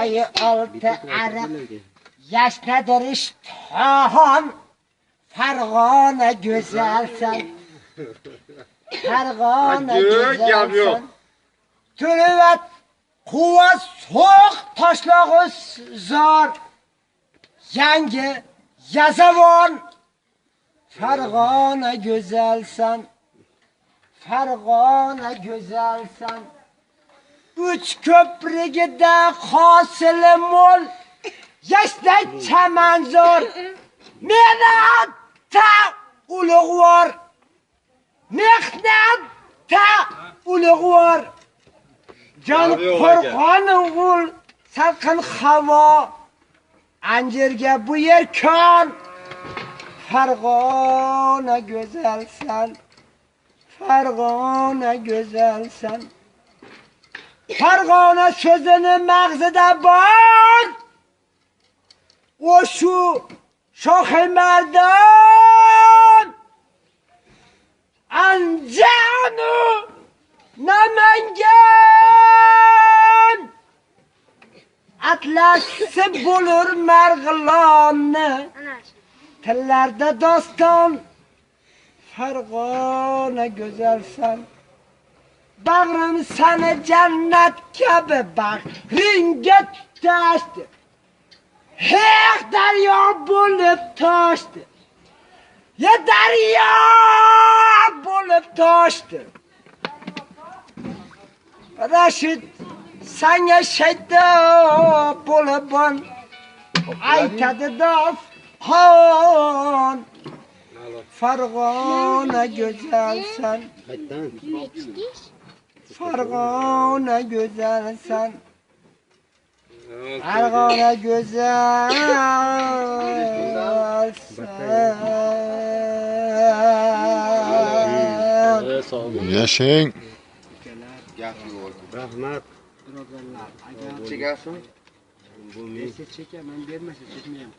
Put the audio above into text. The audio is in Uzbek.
Ay altı arık yaşnadır iştahım. Fergana güzelsen. Fergana güzelsen. Türüvet kuvvet soğuk taşlağı zor. Yangi yazavon. Fergana güzelsen. Fergana güzelsen. Üç köprügide hasılim ol. Yaşta çemen zor. Mehnatta ulug' var. Mehnatta ulug' var. Can Qo'rg'oning ul salqin havo. Anjirga bu yer kon. Farg'ona go'zalsan. Farg'ona go'zalsan. Farg'ona so'zini mag'zida bor. O shu Shohimardon. Anjanu Namangan. Atlasi bo'lur Marg'ilonni. Tillarda doston. Farg'ona go'zalsan. Bag'rim seni jannat kabi bag'ringga tutashdi. Hech daryo bo'lib toshdi. Ya daryo bo'lib toshdi. Rashid senga shayton bo'lib aytadi doston. Farg'ona go'zalsan. Farg'ona go'zalsan. Farg'ona go'zalsan. Yashang. Rahmat. Chekarsin? Chekaman, bermasa chekmayman.